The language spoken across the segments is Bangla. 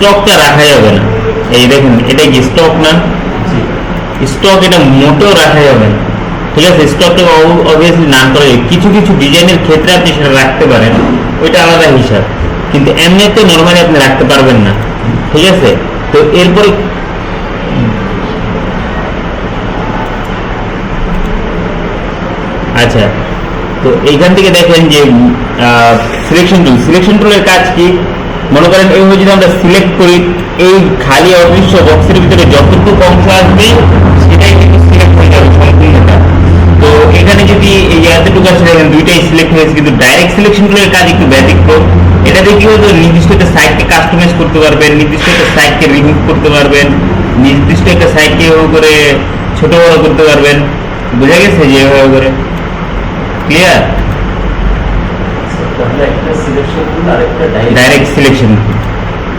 স্টকটা রাখা যাবে না। এই দেখুন এটা কি স্টক না, স্টক এটা মোটেও রাখা যাবে না, ঠিক আছে। স্টকটা অবভিয়াসলি না করে কিছু কিছু ডিজাইনের ক্ষেত্রে আপনি সেটা রাখতে পারেন, ওইটা আলাদা হিসাব, কিন্তু এমনিতে নর্মালি আপনি রাখতে পারবেন না, ঠিক আছে। তো এরপরে আচ্ছা, তো এইখান থেকে দেখেন যে সিলেকশন টুলের কাজ কি। মনে করেন এইভাবে যদি আমরা সিলেক্ট করি, এই খালি অদৃশ্য বক্সের ভিতরে যতটুকু অংশ আসবে সেটাই কিন্তু সিলেক্ট হয়ে যাবে সম্পূর্ণটা। তো এখানে যদি এই এতটুকু আসলে দেখেন দুইটাই সিলেক্ট হয়েছে, কিন্তু ডাইরেক্ট সিলেকশন টুলের কাজ একটু ব্যতিক্রম। এটাতে কি হতো, নির্দিষ্ট একটা সাইটকে কাস্টমাইজ করতে পারবেন, নির্দিষ্ট একটা সাইটকে রিমুভ করতে পারবেন, নির্দিষ্ট একটা সাইটকে এভাবে করে ছোট বড় করতে পারবেন। বোঝা গেছে যে এভাবে করে? ক্লিয়ার? Direct selection.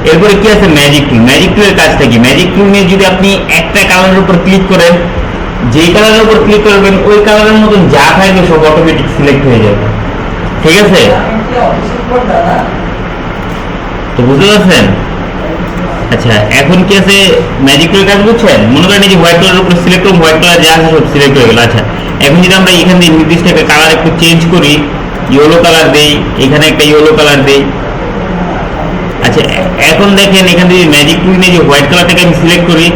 এরপরে কি আছে ম্যাজিক টুল। ম্যাজিক টুলের কাজটা কি? ম্যাজিক টুল নিয়ে যদি আপনি একটা কালারের উপর ক্লিক করেন, যেই কালারের উপর ক্লিক করবেন ওই কালারের মতন যা থাকবে সব অটোমেটিক সিলেক্ট হয়ে যাবে, ঠিক আছে? তো বুঝতে পারছেন? আচ্ছা, এখন কি আছে ম্যাজিক টুলের কাজ বুঝছেন? মনে করেন এই যে হোয়াইট কালারের উপর সিলেক্ট করুন, হোয়াইট কালার যা আছে সব সিলেক্ট হয়ে গেল। আচ্ছা, এখন যদি আমরা এখান থেকে নির্দিষ্ট একটা কালার একটু চেঞ্জ করি, ইয়েলো কালার দেই, এখানে একটা ইয়েলো কালার দেই। আচ্ছা, এখন দেখেন এখান থেকে ম্যাজিক টুল নিয়ে যে হোয়াইট কালারটাকে আমি সিলেক্ট করি,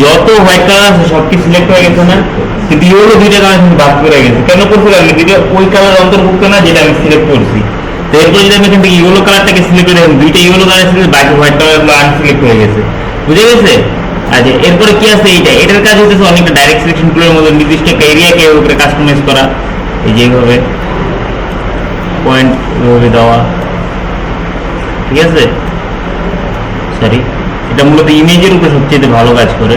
যত হোয়াইট কালার আছে সব কি সিলেক্ট হয়ে গেছে না? কিন্তু ইয়েলো দুইটা কালার কিন্তু বাদ করে গেছে। কেন করতে পারলে দুইটা ওই কালার অন্তর্ভুক্ত না যেটা আমি সিলেক্ট করছি। তো এরপর যদি আমি এখান থেকে ইয়েলো কালারটাকে সিলেক্ট করে দেখেন দুইটা ইয়েলো কালার সিলেক্ট, বাকি হোয়াইট কালারগুলো আনসিলেক্ট হয়ে গেছে। বুঝে গেছে? আচ্ছা, এরপরে কি আছে এটার কাজ হচ্ছে অনেকটা ডাইরেক্ট সিলেকশন টুলের মতো নির্দিষ্ট একটা এরিয়াকে উপরে কাস্টমাইজ করা, এই যে এইভাবে পয়েন্ট এভাবে দেওয়া, ঠিক আছে। সরি, এটা মূলত ইমেজের উপরে সবচেয়ে ভালো কাজ করে।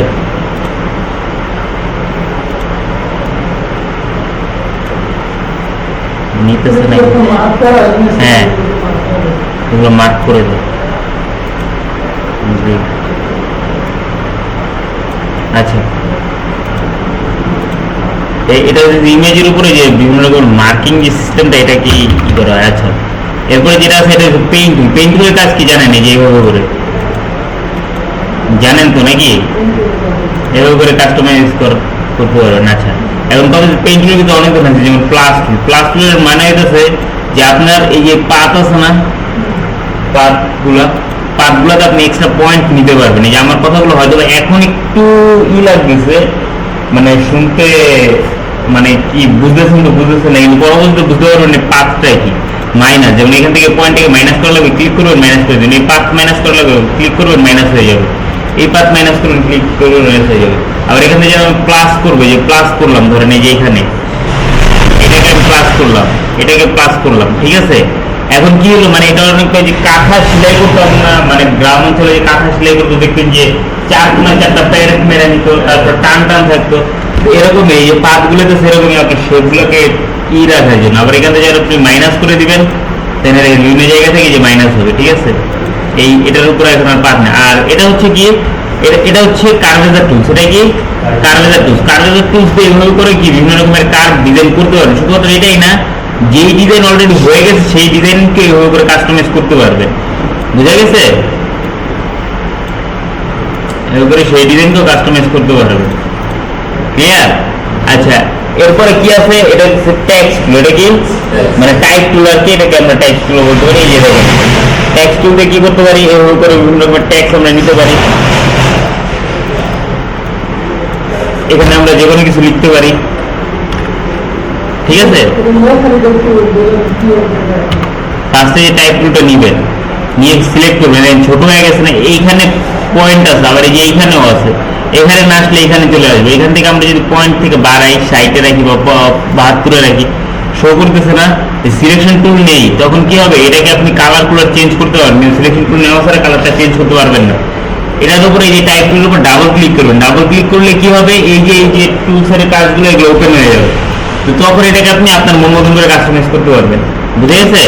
নিতেছে না? হ্যাঁ, এগুলো মার্ক করে দেয়। আচ্ছা, এটা ইমেজের উপরে যে বিভিন্ন রকম মার্কিং যে সিস্টেমটা, এটা কি করা হয়? আচ্ছা, এরপরে যেটা আছে এটা পেইন্ট। পেইন্টের কাজ কি জানেন? এই যে এইভাবে করে জানেন তো নাকি? এভাবে করে কাস্টমাইজ করতে পারবেন। আচ্ছা, এখন তবে পেইন্টের কিন্তু অনেক ধরনের আছে, যেমন প্লাস টুল। প্লাস টুলের মানে হইতেছে যে আপনার এই যে পাত আছে না, পাতগুলোতে আপনি এক্সট্রা পয়েন্ট নিতে পারবেন। এই যে আমার কথাগুলো হয়তো এখন একটু লাগতেছে, মানে শুনতে, মানে কি বুঝতেছেন তো বুঝতেছেন না, কিন্তু পরবর্তীতে বুঝতে পারবেন পাতটা কি। মাইনাস, যেমন এখান থেকে পয়েন্টটাকে মাইনাস করা লাগবে, ক্লিক করবেন মাইনাস করে দেবেন। এই পাত মাইনাস করা লাগবে, ক্লিক করবেন মাইনাস হয়ে যাবে। এই পাত মাইনাস করবেন, ক্লিক করবেন মাইনাস হয়ে যাবে। আবার এখান থেকে যেমন প্লাস করবে, যে প্লাস করলাম, ধরেন এই যে এখানে এটাকে আমি প্লাস করলাম, এটাকে প্লাস করলাম, ঠিক আছে। এখন কি হলো, মানে এটা অনেকটা যে কাঁথা সেলাই করতাম না, মানে গ্রাম অঞ্চলে যে কাঁথা সেলাই করতো দেখবেন যে 4 প্যারেট মেরে নিত, তারপর টান থাকতো, এরকম এই যে পাতগুলোতে সেরকমই আপনি সেগুলোকে রাখার জন্য আবার এখান থেকে আপনি মাইনাস করে দিবেন, বিভিন্ন জায়গা থেকে যে মাইনাস হবে, ঠিক আছে। এটার উপরে এখন আর পাত না। আর এটা হচ্ছে কি, এটা হচ্ছে কার্ভেজার টুলস। এটা কি কার্ভেজার টুলস। কার্ভেজার টুলস দিয়ে এভাবে করে কি বিভিন্ন রকমের কার্ভ ডিজাইন করতে পারবেন। শুধুমাত্র এটাই না, যেই ডিজাইন অলরেডি হয়ে গেছে সেই ডিজাইনকে এভাবে করে কাস্টমাইজ করতে পারবেন। বুঝা গেছে? এভাবে করে সেই ডিজাইনকেও কাস্টমাইজ করতে পারবেন। ক্লিয়ার? আচ্ছা, এরপরে কি আছে, এটা হচ্ছে টেক্সট টুল। এটা কি মানে টাইপ টুল আর কি, এটাকে আমরা টেক্সট টুল বলতে পারি। এই যে দেখেন টেক্সট টুল দিয়ে কি করতে পারি, এভাবে করে বিভিন্ন রকমের টেক্সট আমরা নিতে পারি। এখানে আমরা যে কোনো কিছু লিখতে পারি, ঠিক আছে। ফার্স্টে যে টাইপ টুলটা নিবেন, নিয়ে সিলেক্ট করবেন। ছোট হয়ে গেছে না, এইখানে পয়েন্ট আছে, আবার এই যে এইখানেও আছে। এখানে না আসলে এখানে চলে আসবে। এখান থেকে আমরা যদি পয়েন্ট থেকে বাড়াই, 60-এ রাখি বা 72-এ রাখি, শো করতেছে না। সিলেকশন টুল নেই, তখন কি হবে, এটাকে আপনি কালার চেঞ্জ করতে পারবেন। সিলেকশন টুল নেওয়া ছাড়া কালারটা চেঞ্জ করতে পারবেন না। এটার উপরে এই যে টাইপ টুলের উপর ডাবল ক্লিক করবেন। ডাবল ক্লিক করলে কি হবে, এই যে টুলসের কাজগুলো এগুলো ওপেন হয়ে যাবে। তো তখন এটাকে আপনি আপনার মন মতন করে কাস্টমাইজ করতে পারবেন। বুঝে গেছে?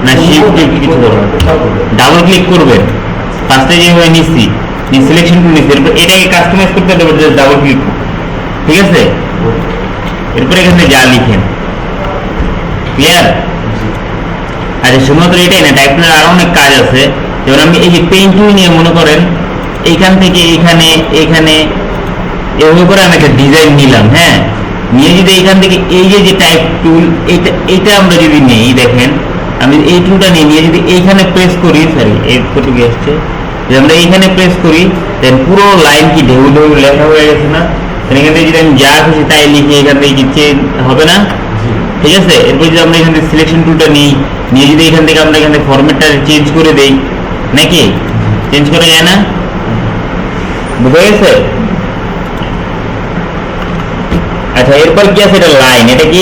না, শিফট কিছু করবেন, ডাবল ক্লিক করবেন। ফার্স্টে যেভাবে নিচ্ছি, সিলেকশন টুল নিচ্ছি, এরপর এটাকে কাস্টমাইজ করতে হবে, ডাবল ক্লিক, ঠিক আছে। এরপরে এখানে যা লিখেন। ক্লিয়ার? আচ্ছা, শুধুমাত্র এটাই না, টাইপ টুলের আরো অনেক কাজ আছে। যেমন আমি এই যে পেইন্ট টুল নিয়ে মনে করেন এইখান থেকে এখানে এখানে এভাবে করে আমি একটা ডিজাইন নিলাম, হ্যাঁ, নিয়ে যদি এখান থেকে এই যে টাইপ টুল এটা আমরা যদি নেই, দেখেন আমি এই টুলটা নিয়ে যদি এইখানে প্রেস করি, সরি এই কতটুকু আসছে, যদি আমরা এইখানে প্রেস করি দেন পুরো লাইন কি ঢেউ ঢেউ লেখা হয়ে গেছে না? এখান থেকে যদি আমি যা খুশি তাই লিখি এখান থেকে চেঞ্জ হবে না, ঠিক আছে? এরপর যদি আমরা এখান থেকে সিলেকশন টুলটা নিয়ে যদি এখান থেকে আমরা এখান থেকে ফরম্যাটটা চেঞ্জ করে দেই, নাকি চেঞ্জ করা যায় না? বুঝা গেছে? আচ্ছা, এরপর কি আছে? এটা লাইন। এটা কি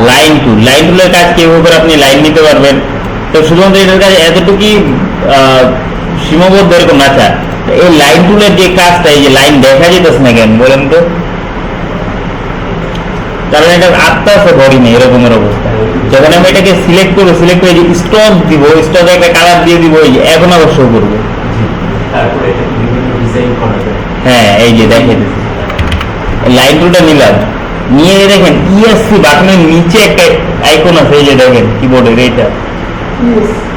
লাইন টুল। লাইন টুলের কাজ কি করে আপনি লাইন নিতে পারবেন। তো শুধুমাত্র এটার কাজ এতটুকুই সীমাবদ্ধ এরকম না। আচ্ছা, এই লাইন টুলের যে কাজটা, এই যে লাইন দেখা যেতেছে না কেন বলেন তো? কারণ এটা আত্মা আছে, বডি নেই, এরকমের অবস্থা। যখন আমি এটাকে সিলেক্ট করবো, সিলেক্ট করে যে স্টক দিব, স্টকে একটা কালার দিয়ে দিব, এই যে এখন আবার শো করবো। হ্যাঁ, এই যে দেখে লাইন টুলটা নিলাম, নিয়ে দেখেন ইএসসি বাটনের নিচে একটা আইকন আছে, এই যে দেখেন কিবোর্ডের এইটা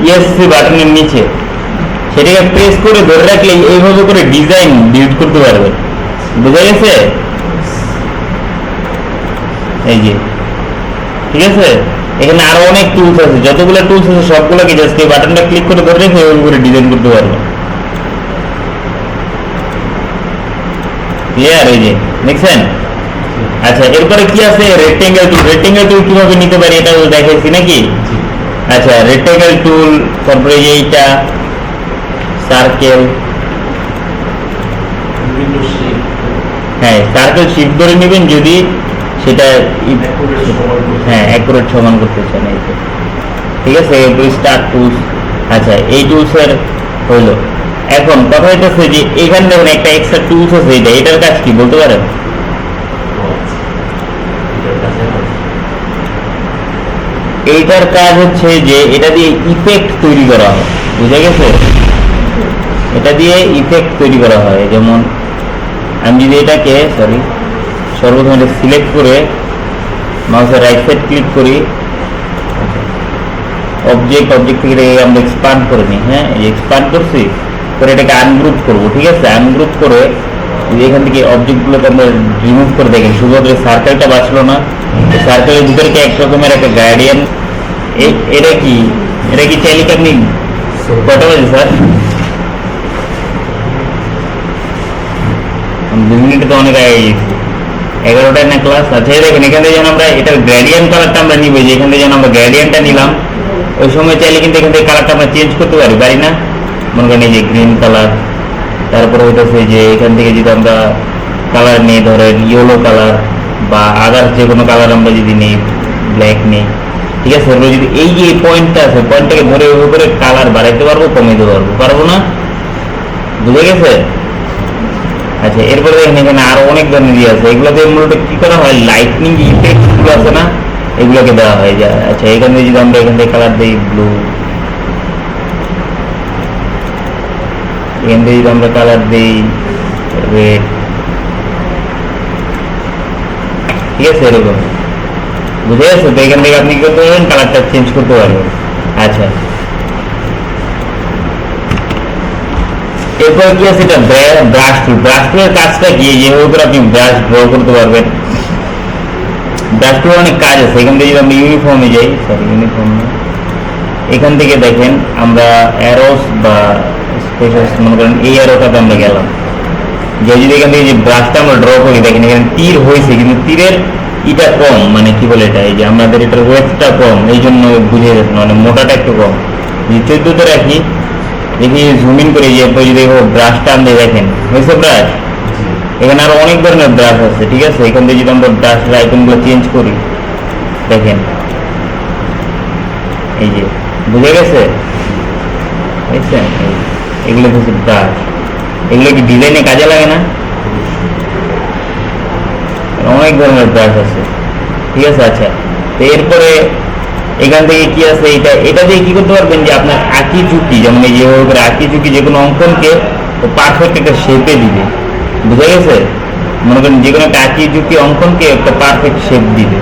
ইএসসি বাটনের নিচে, সেটাকে প্রেস করে ধরে রাখলে এইভাবে করে ডিজাইন ডিলিট করতে পারবেন। বুঝা গেছে? এই যে, ঠিক আছে? এখানে আরো অনেক টুলস আছে, যতগুলো টুলস আছে সবগুলোকে জাস্ট এই বাটনটা ক্লিক করে ধরে রেখে ওই করে ডিজাইন করতে পারবেন। ক্লিয়ার? এই যে দেখছেন? আচ্ছা, এরপরে কি আছে? রেক্টেঙ্গেল টুল। রেক্টেঙ্গেল টুল কিভাবে নিতে পারি এটা দেখাইছি নাকি? আচ্ছা, রেক্টেঙ্গেল টুল, তারপরে এইটা সার্কেল, হ্যাঁ সার্কেল শিফট ধরে নেবেন যদি সেটা হ্যাঁ অ্যাকুরেট সমান করতে চান। এই তো, ঠিক আছে? Start tools. আচ্ছা, এই টুলসের হইলো। এখন কথা হইতেছে যে এখানে দেখুন একটা এক্সট্রা টুলস আছে, এটার কাজ কি বলতে পারেন? এইটার কাজ হচ্ছে যে এটা দিয়ে ইফেক্ট তৈরি করা হয়। বুঝা গেছে? এটা দিয়ে ইফেক্ট তৈরি করা হয়। যেমন আমি যদি এটাকে সর্বপ্রথম এটা সিলেক্ট করে মাউসের রাইট সাইড ক্লিক করি, অবজেক্ট থেকে আমরা এক্সপান্ড করে নিই। হ্যাঁ, এক্সপান্ড করছি করে এটাকে আনগ্রুপ করবো, ঠিক আছে? আনগ্রুপ করে এখান থেকে অবজেক্টগুলোকে আমরা রিমুভ করে দেখেন শুধুমাত্র সার্কেলটা বাঁচলো না, সার্কেলের ভিতরে এক রকমের একটা গার্ডিয়ান। এটা কি চাইলে কি আপনি কটা বাজে স্যার? 2 মিনিটে তো অনেক আগে গেছি, 11টায় না ক্লাস। আচ্ছা, দেখেন এখান থেকে যেন আমরা এটার গ্রেডিয়েন্ট কালারটা আমরা নিব, যে এখান থেকে যেন আমরা গ্রেডিয়েন্টটা নিলাম, ওই সময় চাইলে কিন্তু এখান থেকে কালারটা আমরা চেঞ্জ করতে পারি না? মনে করেন এই যে গ্রিন কালার, তারপরে হইতেছে যে এখান থেকে যদি আমরা কালার নিই, ধরেন ইয়েলো কালার বা আদার্স যে কোনো কালার আমরা যদি নিই, ব্ল্যাক নিই, ঠিক আছে? এরপরে যদি এই যে পয়েন্টটা আছে, পয়েন্টটাকে ধরে ওই করে কালার বাড়াইতে পারবো, কমাইতে পারবো না? বুঝে গেছে? আচ্ছা, এরপরে দেখেন এখানে আরো অনেক ধরনের ইয়ে আছে, এগুলোতে মূলত কি করা হয়, লাইটনিং ইফেক্ট গুলো আছে না, এগুলোকে দেওয়া হয়। আচ্ছা, এখান থেকে যদি আমরা এখান থেকে কালার দিই ব্লু, এখান থেকে যদি আমরা কালার দিই রেড, ঠিক আছে? এরকম বুঝে গেছে? তো এখান থেকে আপনি কি করতে পারবেন, কালারটা চেঞ্জ করতে পারবেন। আচ্ছা, এরপর কি আছে? এটা ব্রাশ টুল। ব্রাশ টুলের কাজটা কি? যেভাবে করে আপনি ব্রাশ ড্র করতে পারবেন। ব্রাশ টুলের অনেক কাজ আছে। এখান থেকে যদি আমরা ইউনিফর্মে যাই, এখান থেকে দেখেন আমরা অ্যারোস বা স্পেশাল, মনে করেন এই অ্যারোটাতে আমরা গেলাম, যে যদি এখান থেকে যে ব্রাশটা আমরা ড্র করি, দেখেন এখানে তীর হয়েছে কিন্তু তীরের এটা কম, মানে কি বলে এটা, এই যে আমাদের এটার ওয়েটটা কম, এই জন্য বুঝে গেছে, মানে মোটাটা একটু কম। যদি 14তে রাখি, দেখি জুম ইন করে, যে যদি ব্রাশটা আমরা দেখেন হয়েছে ব্রাশ, এখানে আরো অনেক ধরনের ব্রাশ আছে, ঠিক আছে? এখান থেকে যদি আমরা ব্রাশের আইকনগুলো চেঞ্জ করি, দেখেন এই যে বুঝে গেছে, দেখছেন? এগুলো হচ্ছে ব্রাশ। এগুলো কি ডিজাইনে কাজে লাগে না? অনেক ধরনের ব্রাশ আছে, ঠিক আছে? আচ্ছা, এরপরে এখান থেকে কি আছে, এটা দিয়ে কি করতে পারবেন, যে আপনার আঁকি ঝুঁকি, যেমন এই যেভাবে করে আঁকি ঝুঁকি যে কোনো অঙ্কনকে পারফেক্ট একটা শেপে দিবে। বুঝা গেছে? মনে করেন যে কোনো একটা আঁকি ঝুঁকি অঙ্কনকে একটা পারফেক্ট শেপ দিবে,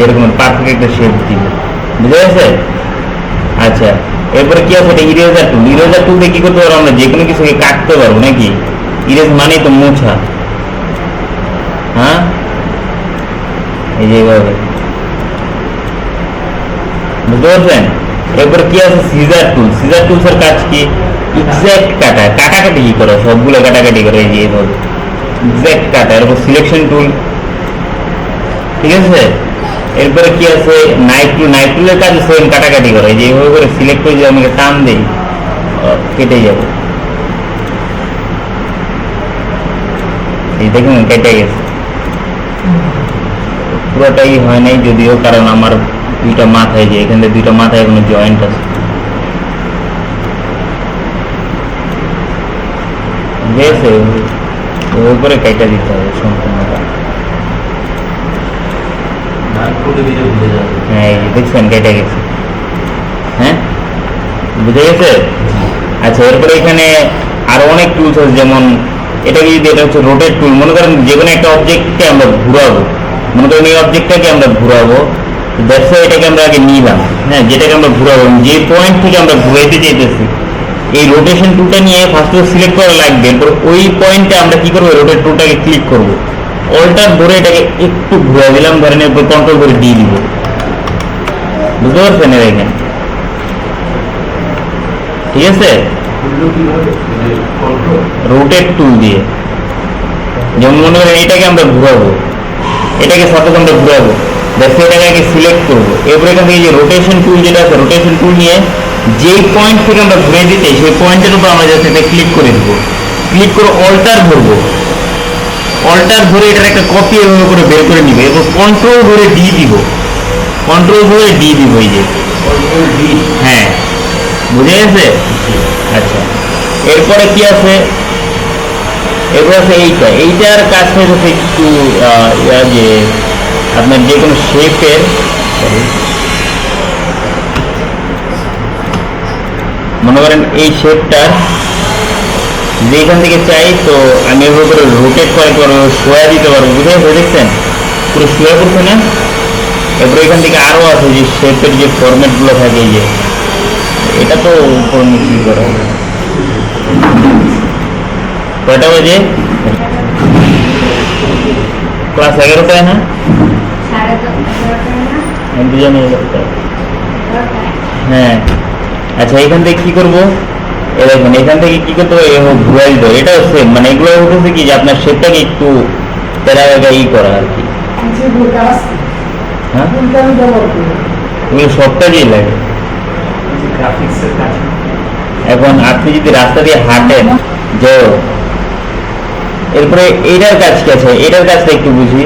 এরকম পারফেক্ট একটা শেপ দিবে। বুঝা গেছে? আচ্ছা, এরপরে কি আছে, এটা ইরেজার টুল। ইরেজার টুল দিয়ে কি করতে পারবো আমরা, যে কোনো কিছুকে কাটতে পারবো নাকি। ইরেজ মানে তো মোছা, হ্যাঁ এই যে এইভাবে, বুঝতে পারছেন। এরপরে কি আছে, সিজার টুল। সিজার টুলস এর কাজ কি, এক্সাক্ট কাটা, কাটাকাটি করে, সবগুলো কাটাকাটি করে, এই যে এইভাবে এক্সাক্ট কাটা। এরপর সিলেকশন টুল, ঠিক আছে। এরপরে কি আছে, নাইফ টুল। নাইফ টুলের কাজ সেম, কাটাকাটি করে, এই যে এইভাবে করে সিলেক্ট করে যদি আমাকে টান দেই কেটে যাবে, এই দেখুন কেটে গেছে। পুরোটাই হয় নাই যদিও, কারণ আমার দুইটা মাথায়, যে এখানে দুইটা মাথায় কোনো জয়েন্ট আছে, গেছে ওই করে কেটে দিতে হবে সম্পূর্ণটা। হ্যাঁ এই দেখছেন কেটে গেছে, হ্যাঁ বুঝে গেছে। আচ্ছা এরপরে এখানে আরো অনেক টুলস আছে, যেমন এটাকে যদি, এটা হচ্ছে রোটেট টুল। মনে করেন যে কোনো একটা অবজেক্টকে আমরা ঘুরাবো, মনে করেন এই অবজেক্টটাকে আমরা ঘুরাবো, দেখো এটাকে আমরা আগে নিলাম, হ্যাঁ যেটাকে আমরা ঘুরাবো, যে পয়েন্ট থেকে আমরা ঘুরাইতে চাইতেছি, এই রোটেশন টুলটা নিয়ে ফার্স্ট সিলেক্ট করা লাগবে। এরপর ওই পয়েন্টে আমরা কি করবো, রোটেট টুলটাকে ক্লিক করব, অল্টার ধরে এটাকে একটু ঘুরে দিলাম, ধরেন এরপর কন্ট্রোল করে দিয়ে দিব, বুঝতে পারছেন এখানে, ঠিক আছে। রোটেট টুল দিয়ে, যেমন মনে করেন এটাকে আমরা ঘুরাবো, এটাকে সাথে আমরা ঘুরাবো, দেখো এটাকে আগে সিলেক্ট করবো। এরপর এখান থেকে যে রোটেশন টুল যেটা আছে, রোটেশন টুল নিয়ে যেই পয়েন্ট থেকে আমরা ঘুরে দিতে, সেই পয়েন্টের উপর আমরা জাস্ট এটা ক্লিক করে দেবো, ক্লিক করে অল্টার ধরবো, অল্টার ধরে এটার একটা কপি এভাবে করে বের করে নিবে, এবং কন্ট্রোল ধরে ডি দিব, কন্ট্রোল ধরে ডি দিব, এই যে হ্যাঁ বুঝে গেছে। আচ্ছা এরপরে কি আছে, এরপর আছে এইটার কাজটা হচ্ছে একটু যে আপনার যে কোনো শেপের, মনে করেন এই শেপটার যেখান থেকে চাই, তো আমি এভাবে করে রোটেট করতে পারবো, শোয়া দিতে পারবো, বুঝে গেছে, দেখছেন পুরো শোয়া করছে না। এরপরে এখান থেকে আরো আছে যে শেপের যে ফরম্যাট গুলো থাকে, এই যে এটা তো উপর নিচে করা হবে, কয়টা বাজে, ক্লাস 11টায় না, হ্যাঁ। আচ্ছা এখান থেকে কি করবো, দেখুন এখান থেকে কি করতে হবে, ঘুরাই দিতে হবে, এটাও সেম, মানে এগুলো হচ্ছে কি যে আপনার শেপটাকে একটু তেরা করা আর কি, হ্যাঁ এগুলো সব কাজেই লাগে। এখন আপনি যদি রাস্তা দিয়ে হাঁটেন, যে এরপরে এইটার কাজ কি আছে, এটার কাজটা একটু বুঝি,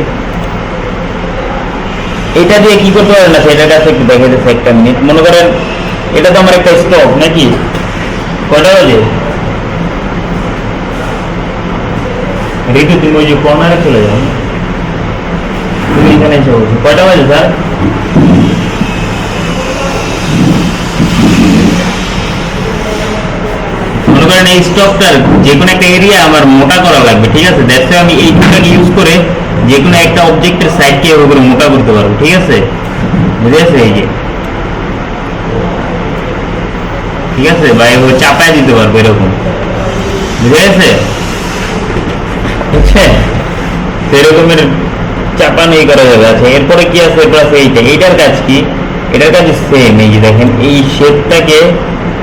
এটা দিয়ে কি করতে পারেন না, সেটার কাছে একটু দেখে দিচ্ছে একটা মিনিট। মনে করেন এটা তো আমার একটা স্টপ নাকি, কটা বাজে ঋতু, তুমি ওই যে কর্নারে চলে যাও, তুমি এখানে এসে বলছো কয়টা বাজে স্যার, মনে করেন এই স্টকটার যে কোনো একটা এরিয়া আমার মোটা করা লাগবে, ঠিক আছে। দ্যাটস আমি এই টুলটাকে ইউজ করে যে কোনো একটা অবজেক্টের সাইডকে এভাবে করে মোটা করতে পারবো, ঠিক আছে, বুঝে গেছে, এই যে ঠিক আছে, বা এভাবে চাপায় দিতে পারবো এরকম, বুঝে গেছে, বুঝছে, সেরকমের চাপানোই করা যাবে। আচ্ছা এরপরে কি আছে, এরপর আছে এইটার কাজ কি, এটার কাজ সেম, এই যে দেখেন এই শেপটাকে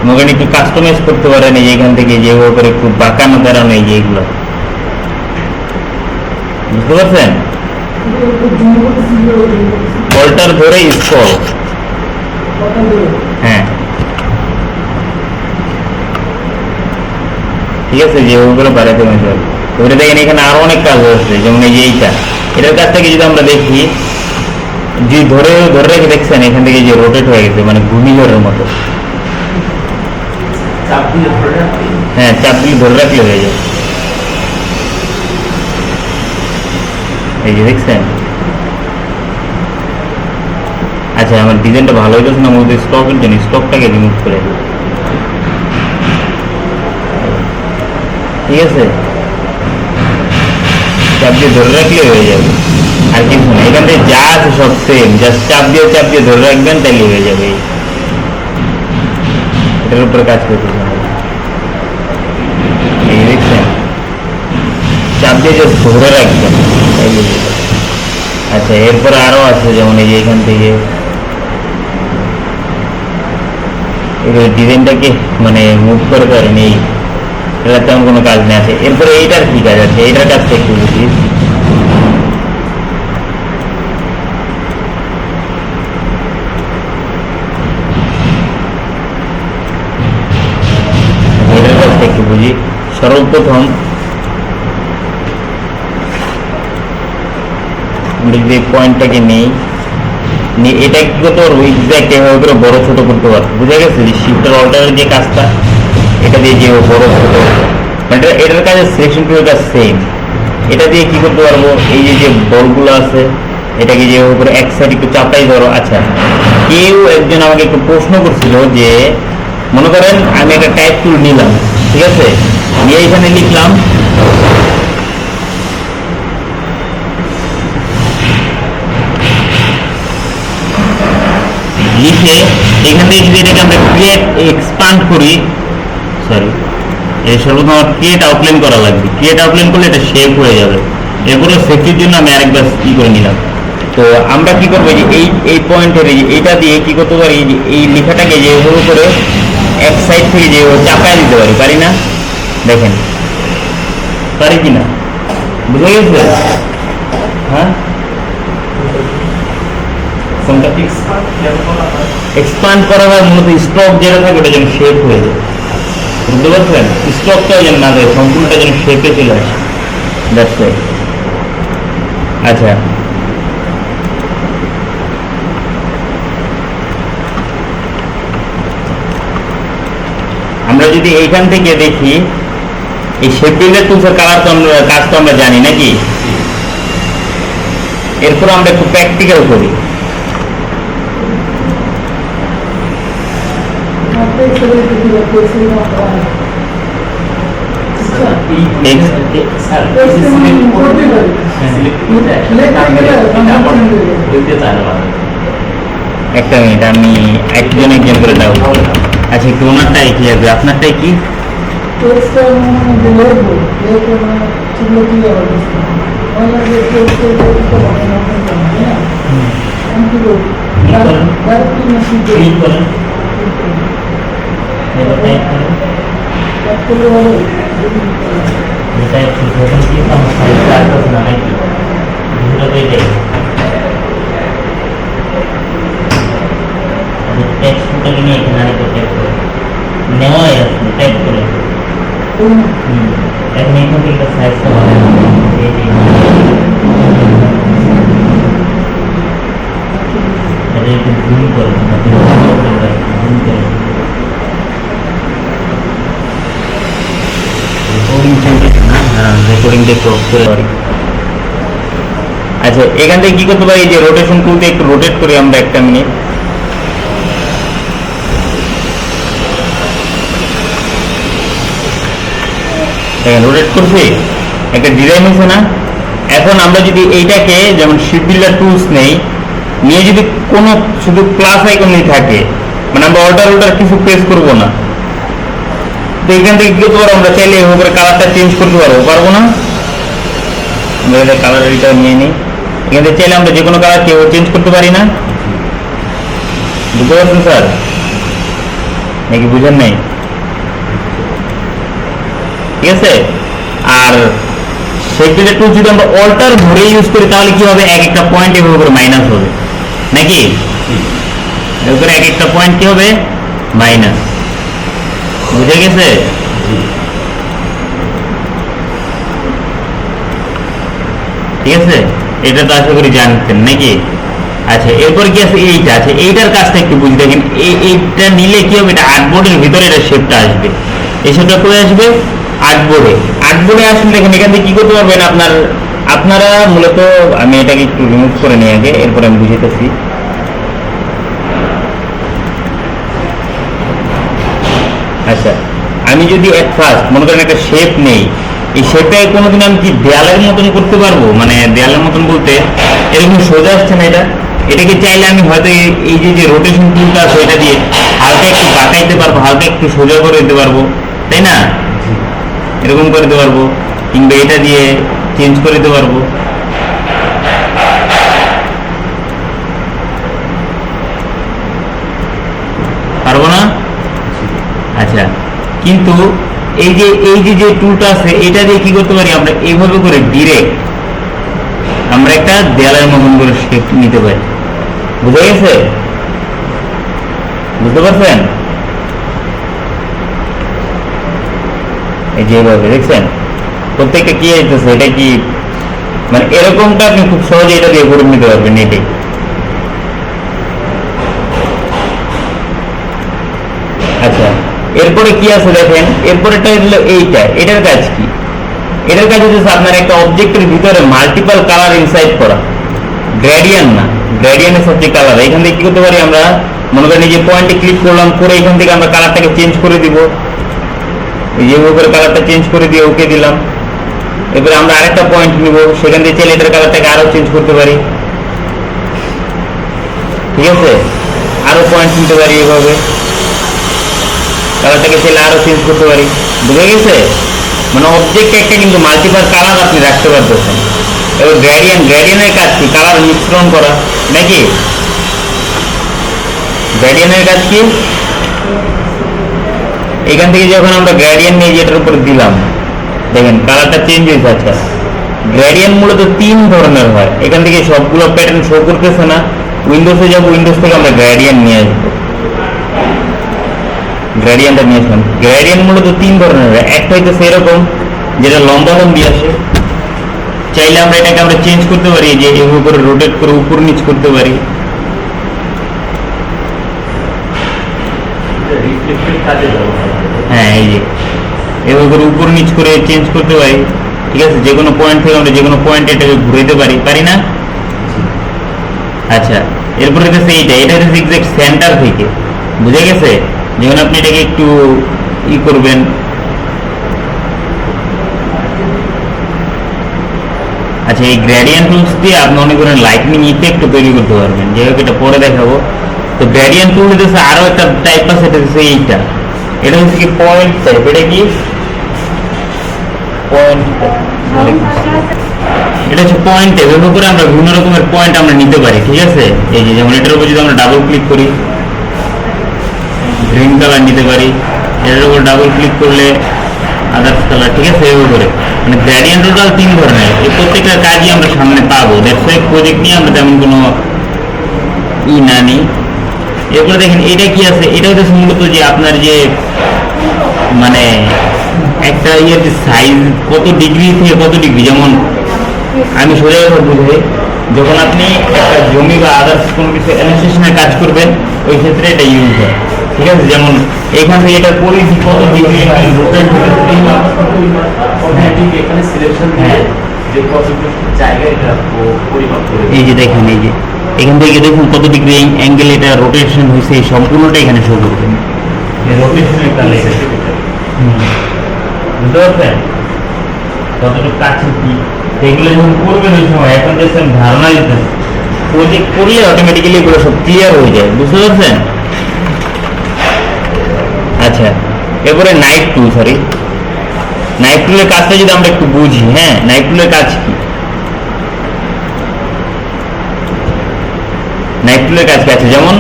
মনে একটু কাস্টমাইজ করতে পারেন, এই এখান থেকে যেভাবে করে একটু বাঁকানো দাঁড়ানো, এই যে এইগুলো, বুঝতে পারছেন। অল্টার ধরে স্ক্রল, হ্যাঁ ঠিক আছে, যেভাবে করে বাড়াতে পারবে। ওইটা দেখেন এখানে আরো অনেক কাজ হচ্ছে, যেমন এই যে এটার কাজটাকে যদি আমরা দেখি, যে ধরে রেখে দেখছেন এখান থেকে যে রোটেট হয়ে গেছে, মানে ঘূর্ণিঝড়ের মতো, হ্যাঁ চাপ দিয়ে ধরে রাখলে হয়ে যায়, এই যে দেখছেন। আচ্ছা আমার ডিজাইনটা ভালো হইতেছে না, মধ্যে স্টকের জন্য স্টকটাকে রিমুভ করে দিই, ঠিক আছে, চাপ দিয়ে ধরে রাখলে হয়ে যাবে, আর কিছু না। এখান থেকে যা আছে সব সেম, জাস্ট চাপ দিয়ে ধরে রাখবেন, তাহলে হয়ে যাবে। এটার উপরে কাজ করতেছে এই দেখছেন, চাপ দিয়ে জাস্ট ধরে রাখবেন। আচ্ছা, এরপরে আরো আছে, যেমন এই যে এখান থেকে ডিজাইনটাকে মানে মুভ করে পারেন, এই এটা তেমন কোনো কাজ নেই। আছে এরপরে এইটার কি কাজ আছে, এইটার কাজটা একটু বুঝি। এটার কাজটা একটু বুঝি। সর্বপ্রথম আমরা যদি পয়েন্টটাকে নেই, এটা কি করতে পারবো, এক্সাক্ট এভাবে করে বড় ছোট করতে পারবো। বুঝা গেছে যে শিফটার অল্টারের যে কাজটা, এটা দিয়ে যে বড় ছোট, মানে এটার কাজের সিলেকশন টুলটা সেম। এটা দিয়ে কি করতে পারবো, এই যে বলগুলো আছে এটাকে যে উপরে এক সাইড একটু চাপাই ধরো। আচ্ছা, কেউ একজন আমাকে একটু প্রশ্ন করছিল যে মনে করেন আমি একটা টাইপ টুল নিলাম, ঠিক আছে, নিয়ে এখানে লিখলাম লিখে এখান থেকে যদি এটাকে আমরা ক্রিয়েট এক্সপান্ড করি, সরি এই সর্বপ্রথম আমার ক্রিয়েট আউটলাইন করা লাগবে। ক্রিয়েট আউটলাইন করলে এটা শেপ হয়ে যাবে। এরপরে সেফটির জন্য আমি আরেকবার ই করে নিলাম। তো আমরা কি করবো, যে এই পয়েন্টের এইটা দিয়ে কি করতে পারি, যে এই লেখাটাকে যেভাবে করে এক সাইড থেকে যে চাপায় দিতে পারি, পারি না? দেখেন পারি কিনা, বুঝে গেছে? হ্যাঁ, এক্সপান্ড করা হয় মূলত স্টক যেটা থাকে ওটা যেন শেপ হয়ে যায়, বুঝতে পারছেন? স্টকটা যেন না দেয়, সম্পূর্ণটা যেন শেপে চলে আসে। That's right. আচ্ছা, আমরা যদি এইখান থেকে দেখি, এই শেপ বিল্ডার টুলসের কাজ তো আমরা জানি নাকি। এরপর আমরা একটু প্র্যাকটিক্যাল করি। একটা মিনিট, আমি একজন করে দাও। আচ্ছা, একটু ওনারটাই কি আছে, আপনারটাই কি? নেওয়াই আছে টাইপ করে এখন এখান থেকে একটা সাইজটা বানানো এটা একটু জুম করে জুম করে রেকর্ডিং দেখতে করে পারি। আচ্ছা, এখান থেকে কি করতে পারি, যে রোটেশন টুলতে একটু রোটেট করি আমরা একটা মিনিট। রোটেট করছি, একটা ডিজাইন হয়েছে না। এখন আমরা যদি এইটাকে যেমন শিফট বিল্ডার টুলস নেই, নিয়ে যদি কোনো শুধু প্লাস আইকনই থাকে, মানে আমরা অল্টার কিছু প্রেস করবো না, তো এখান থেকে কি করতে পারবো, আমরা চাইলে এভাবে কালারটা চেঞ্জ করতে পারবো না? আমরা কালার এটা নিয়ে নিই, এখান থেকে চাইলে আমরা যে কোনো কালার কেউ চেঞ্জ করতে পারি না। বুঝতে পারছেন স্যার নাকি বুঝেন নাই? ঠিক আছে। আর শেপ বিল্ডার টুল যদি আমরা অল্টার ধরে ইউজ করি তাহলে কি হবে, এক একটা পয়েন্ট এভাবে করে মাইনাস হবে নাকি, এভাবে এক একটা পয়েন্ট কি হবে, মাইনাস। বুঝে গেছে? ঠিক আছে, এটা তো আশা করি জানতেন নাকি। আচ্ছা, এরপর কি আছে, এইটা আছে, এইটার কাজটা একটু বুঝে দেখেন। এইটা নিলে কি হবে, এটা আর্টবোর্ডের ভিতরে এটা শেপটা আসবে। এই শেপটা করে আসবে আর্টবোর্ডে। আর্টবোর্ডে আসলে দেখেন এখান থেকে কি করতে পারবেন আপনারা মূলত, আমি এটাকে একটু রিমুভ করে নিই আগে, এরপর আমি বুঝাইতেছি। আচ্ছা, আমি যদি এট ফার্স্ট মনে করেন একটা শেপ নেই, এই শেপটা কোনোদিন আমি কি দেয়ালের মতন করতে পারবো, মানে দেয়ালের মতন বলতে এরকম সোজা আসছে না, এটা এটাকে চাইলে আমি হয়তো এই যে রোটেশন টুলটা আছে এটা দিয়ে হালকা একটু বাঁকাইতে পারবো, হালকা একটু সোজা করে দিতে পারবো, তাই না? এরকম করে দিতে পারবো, কিংবা এটা দিয়ে চেঞ্জ করে দিতে পারবো। পারবো না? আচ্ছা, কিন্তু এই যে টুলটা আছে এটা দিয়ে কি করতে পারি আমরা, এইভাবে করে ডিরেক্ট আমরা একটা দেয়ালের মতন করে শেপ নিতে পারি। বুঝে গেছে? বুঝতে পারছেন? এই যেভাবে দেখছেন প্রত্যেকটা কি আইতেছে, এটা কি মানে এরকমটা আপনি খুব সহজে এটা দিয়ে করে নিতে পারবেন। এটাই আচ্ছা, এরপরে কি আছে দেখেন, এরপরেটা হলো এইটা, এটার কাজ কি? এটার কাজ হচ্ছে আপনার একটা অবজেক্টের ভিতরে মাল্টিপল কালার ইনসাইড করা, গ্রেডিয়েন্ট না, গ্রেডিয়েন্টের সাথে কালার। এখান থেকে কি করতে পারি আমরা, মনে করেন এই যে পয়েন্টে ক্লিক করলাম, করে এখান থেকে আমরা কালারটাকে চেঞ্জ করে দিব, এই যে উপরে কালারটা চেঞ্জ করে দিয়ে ওকে দিলাম। এবারে আমরা আরেকটা পয়েন্ট নিব, সেখান থেকে চাইলে এটার কালারটাকে আরো চেঞ্জ করতে পারি, ঠিক আছে? আরো পয়েন্ট নিতে পারি, এভাবে কালারটাকে চাইলে আরো চেঞ্জ করতে পারি। বুঝে গেছে? মানে অবজেক্টে একটা কিন্তু মাল্টিপল কালার আপনি রাখতে পারতেছেন। এবার গ্রেডিয়েন্টের কাজ কি? কালার মিশ্রণ করা, নাকি? গ্রেডিয়েন্টের কাজ কি? এখান থেকে যখন আমরা গ্রেডিয়েন্ট নিয়ে যেটার উপর দিলাম, দেখেন কালারটা চেঞ্জ হয়েছে। আচ্ছা, গ্রেডিয়েন্ট মূলত 3 ধরনের হয়, এখান থেকে সবগুলো প্যাটার্ন শো করতেছে না। উইন্ডোজে যাবো, উইন্ডোজ থেকে আমরা গ্রেডিয়েন্ট নিয়ে আসবো, গ্রেডিয়েন্টটা নিয়ে আসলাম। গ্রেডিয়েন্ট মূলত 3 ধরনের হয়। একটা হইতেছে এরকম, যেটা লম্বা লম্বি আসে, চাইলে আমরা এটাকে আমরা চেঞ্জ করতে পারি, যে এভাবে করে রোটেট করে উপর নিচ করতে পারি। হ্যাঁ, এই যে এভাবে করে উপর নিচ করে চেঞ্জ করতে পারি, ঠিক আছে? যে কোনো পয়েন্ট থেকে আমরা যে কোনো পয়েন্ট এটাকে ঘুরাইতে পারি, পারি না? আচ্ছা, এরপরে হচ্ছে এটা হচ্ছে এক্সাক্ট সেন্টার থেকে, বুঝে গেছে? যখন আপনি এটাকে একটু করবেন, আচ্ছা, এই গ্রেডিয়েন্ট টুলস দিয়ে আপনি অনেক ধরনের লাইটনিং ইফেক্ট তৈরি করতে পারবেন, যেভাবে এটা পরে দেখাবো। তো গ্রেডিয়েন্ট টুল হচ্ছে আরো একটা টাইপ আছে, এটা হচ্ছে এইটা, এটা হচ্ছে কি পয়েন্ট টাইপ। এটা কি পয়েন্ট? এটা হচ্ছে পয়েন্ট টাইপ। এর উপরে আমরা বিভিন্ন রকমের পয়েন্ট আমরা নিতে পারি, ঠিক আছে? এই যে যেমন এটার উপর যদি আমরা ডাবল ক্লিক করি, গ্রিন কালার নিতে পারি, এটার উপর ডাবল ক্লিক করলে আদার্স কালার, ঠিক আছে? এভাবে করে মানে গ্রেডিয়েন্ট টোটাল 3 ধরনের, এই প্রত্যেকটা কাজই আমরা সামনে পাবো। দ্যাটস ওয়াই প্রজেক্ট নিয়ে আমরা তেমন কোনো না নেই। এরপরে দেখেন এটা কি আছে, এটা হচ্ছে মূলত যে আপনার যে মানে একটা ইয়ের সাইজ কত ডিগ্রি থেকে কত ডিগ্রি, যেমন আমি সোজা কথা বুঝাই, যখন আপনি একটা জমি বা আদার্স কোনো কিছু অ্যানালিসিসের কাজ করবেন, ওই ক্ষেত্রে এটা ইউজ হয়, ঠিক আছে? যেমন এইখান থেকে এটা পরিধি কত ডিগ্রি রোটেট হবে, এখানে সিলেকশন দিয়ে যে কতটুকু জায়গা এটা পরিমাপ করে, এই যে দেখেন, এই যে এখান থেকে দেখুন কত ডিগ্রি অ্যাঙ্গেল এটা রোটেশন হয়েছে, এই সম্পূর্ণটা এখানে শো করবেন। রোটেশনের কালে বুঝতে পারছেন কতটুকু কাছে কি, এগুলো যখন করবেন ওই সময় এখন যে ধারণা দিতেন, প্রজেক্ট করলে অটোমেটিক্যালি এগুলো সব ক্লিয়ার হয়ে যায়। বুঝতে পারছেন? আচ্ছা, এরপরে নাইট টুল, নাইট টুলের কাজটা যদি আমরা একটু বুঝি। হ্যাঁ, নাইট টুলের কাজ কি? নাইট টুলের কাজ কি আছে, যেমন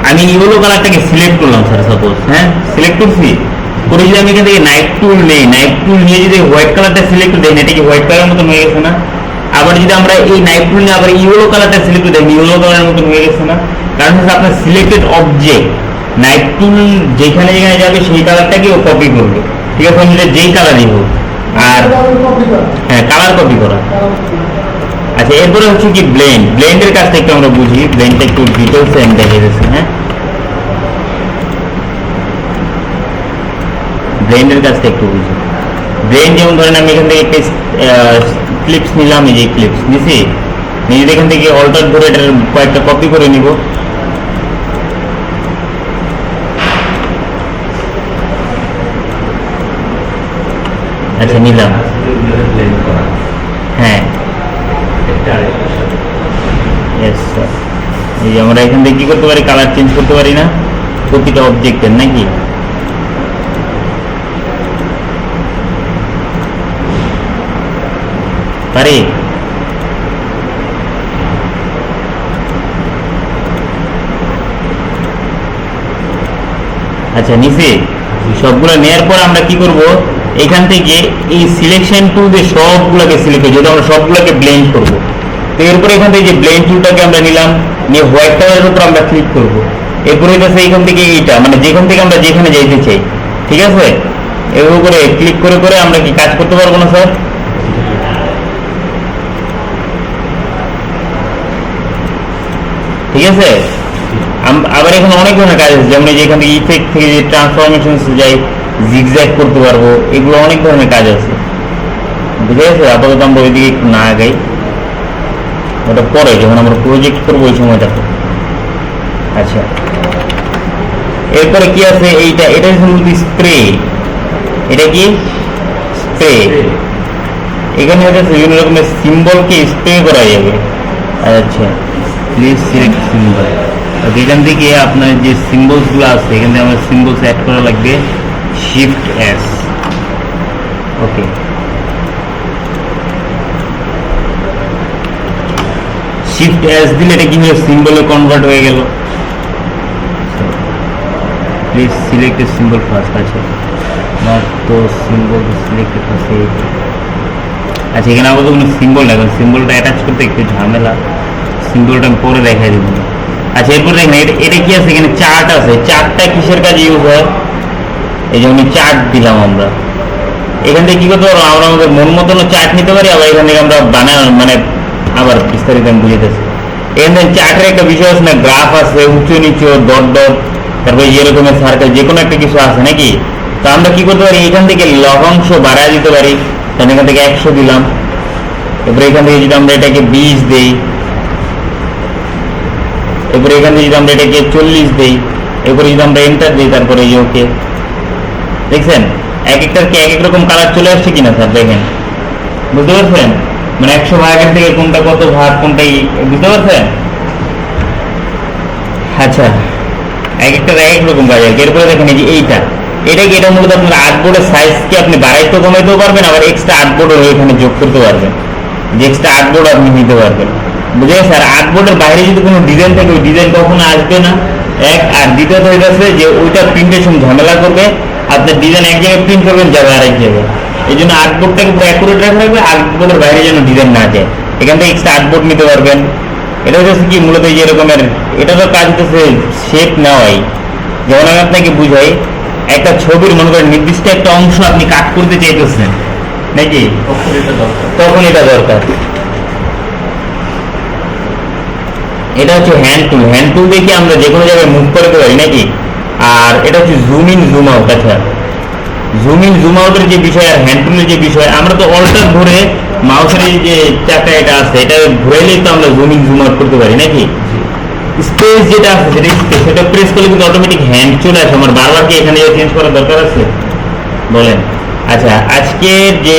আমি ইয়েলো কালারটাকে সিলেক্ট করলাম স্যার, সাপোজ, হ্যাঁ সিলেক্ট করছি, করে যদি আমি এখান থেকে নাইট টুল নেই, নাইট টুল নিয়ে যদি হোয়াইট কালারটা সিলেক্ট করে দেয়, এটা কি হোয়াইট কালারের মতন হয়ে গেছে না? আবার যদি আমরা এই নাইট টুল নিয়ে আবার ইয়েলো কালারটা সিলেক্ট করে দেয়, ইয়েলো কালারের মতন হয়ে গেছে না? কারণ হচ্ছে আপনার সিলেক্টেড অবজেক্ট নাইট টুল যেখানে যেখানে যাবে সেই কালারটাকে ও কপি করবে, ঠিক আছে? আমি যেই কালারই হোক, আর হ্যাঁ কালার কপি করা। আচ্ছা, এরপরে হচ্ছে কি ব্লেন্ডের কাজটা একটু আমরা বুঝি, ব্লেন্ডটা একটু ডিটেলসে আমি দেখে দিচ্ছি। হ্যাঁ, ব্লেন্ডের কাজটা একটু বুঝি। ব্লেন্ড যেমন ধরেন আমি এখান থেকে একটা ক্লিপস নিলাম, এই যে ক্লিপস নিছি, নিয়ে এখান থেকে অল্টার ধরে এটার কয়েকটা কপি করে নিব। আচ্ছা, নিলাম। হ্যাঁ, yes sir. এই যে আমরা এখান থেকে কি করতে পারি, কালার চেঞ্জ করতে পারি না প্রতিটা অবজেক্টের, নাকি? পারি? আচ্ছা, নিচে সবগুলো নেওয়ার পর আমরা কি করব, এখান থেকে এই সিলেকশন টুল দিয়ে সবগুলোকে সিলেক্ট করব, যেটা আমরা সবগুলোকে ব্লেন্ড করব। তো এরপর এখান থেকে যে ব্লেন্ড টুলটাকে আমরা নিলাম, নিয়ে হোয়াইট কালারের উপর আমরা ক্লিক করব। এরপরে হচ্ছে এইখান থেকে এইটা, মানে যেখান থেকে আমরা যেখানে যাইতে চাই, ঠিক আছে? এর উপরে ক্লিক করে করে আমরা কি কাজ করতে পারবো না স্যার? ঠিক আছে। আবার এখানে অনেক ধরনের কাজ আছে, যেমন যেখান থেকে ইফেক্ট থেকে যে ট্রান্সফরমেশন যাই, জিগজ্যাগ করতে পারবো, এগুলো অনেক ধরনের কাজ আছে, বুঝে গেছে? আপাতত আমরা ওইদিকে একটু না আগাই, ওটা পরে যখন আমরা প্রজেক্ট করবো ওই সময়টাতে। আচ্ছা, এরপরে কি আছে, এইটা, এটা হচ্ছে স্প্রে। এটা কি স্প্রে? এখানে হচ্ছে বিভিন্ন রকমের সিম্বলকে স্প্রে করা যাবে। আচ্ছা, প্লিজ সিলেক্ট সিম্বল। এখান থেকে আপনার যে সিম্বলসগুলো আছে, এখান থেকে আমার সিম্বলস অ্যাড করা লাগবে, শিফট এস। ওকে, শিফট এস দিলে এটা কি হলো, সিম্বলে কনভার্ট হয়ে গেল। Please select a symbol first. আচ্ছা, নট তো সিম্বল সিলেক্টেড ফার্স্ট। আচ্ছা, এখানে আবার কোনো সিম্বল না, সিম্বলটা অ্যাটাচ করতে একটু ঝামেলা, সিম্বলটা আমি পরে দেখাই দিব। আচ্ছা, এরপর দেখেন এটা কি আছে, এখানে চার্ট আছে। চার্টটা কিসের কাজে ইউজ হয়? এই জন্য চার্ট দিলাম আমরা। এখান থেকে কি করতে পারবো, আমরা আমাদের মন মতন চার্ট নিতে পারি, আবার এখান থেকে আমরা বানানো, মানে আবার বিস্তারিত আমি বুঝেতেছি। এখান থেকে চার্টের একটা বিষয় আছে না, গ্রাফ আছে, উঁচু নিচু, ডট ডট, তারপরে এরকমের সার্কেল, যে কোনো একটা কিছু আছে নাকি? তো আমরা কি করতে পারি, এখান থেকে লভ্যাংশ বাড়ায় দিতে পারি। তাহলে এখান থেকে 100 দিলাম। এরপরে এখান থেকে যদি আমরা এটাকে 20 দিই, এরপরে এখান থেকে যদি আমরা এটাকে 40 দিই, এরপরে যদি আমরা এন্টার দিই, তারপরে এই ওকে, দেখছেন এক একটার কি এক এক রকম কালার চলে আসছে কিনা স্যার? দেখেন, বুঝতে পারছেন? মানে 100 ভাগের থেকে কোনটা কত ভাগ, কোনটা বুঝতে পারছেন? আচ্ছা, এক একটার এক এক রকম কাজ। এরপরে দেখেন এই যে এইটা, এটা মূলত আপনার আর্টবোর্ডের সাইজকে আপনি বাড়াইতেও কমাইতেও পারবেন, আবার এক্সট্রা আর্টবোর্ডও এখানে যোগ করতে পারবেন, যে এক্সট্রা আর্টবোর্ড আপনি নিতে পারবেন, বুঝে গেছে? আর আর্টবোর্ডের বাইরে যদি কোনো ডিজাইন থাকে, ওই ডিজাইন কখনো আসবে না, এক। আর দ্বিতীয়ত হয়ে যাচ্ছে যে ওইটা প্রিন্টেশন ঝামেলা করবে, আপনার ডিজাইন এক জায়গায় প্রিন্ট করবেন, যাবে আরেক জায়গায়। এই জন্য আর্টবোর্ডটাকে পুরো অ্যাকুরেট রাখা লাগবে, আর্টবোর্ডের বাইরে যেন ডিজাইন না যায়। এখান থেকে এক্সট্রা আর্টবোর্ড নিতে পারবেন। এটা হচ্ছে কি মূলত এই যে এরকমের, এটা তো কাজ হচ্ছে শেপ নেওয়াই। যেমন আমি আপনাকে বুঝাই, একটা ছবির মনে করেন নির্দিষ্ট একটা অংশ আপনি কাট করতে চাইতেছেন নাকি, তখন এটা দরকার। এটা হচ্ছে হ্যান্ড টুল। হ্যান্ড টুল দিয়ে কি আমরা যে কোনো জায়গায় মুভ করতে পারি নাকি? আর এটা হচ্ছে জুম ইন জুম আউট। আচ্ছা, জুম ইন জুম আউটের যে বিষয় আর হ্যান্ড টুলের যে বিষয়, আমরা তো অল্টার ধরে মাউসের যে চাকা এটা আছে, এটা ঘুরাইলেই তো আমরা জুম ইন জুম আউট করতে পারি নাকি? স্পেস যেটা আছে সেটা প্রেস করলে কিন্তু অটোমেটিক হ্যান্ড চলে আসে। আমার বারবার কি এখানে চেঞ্জ করার দরকার আছে বলেন? আচ্ছা, আজকের যে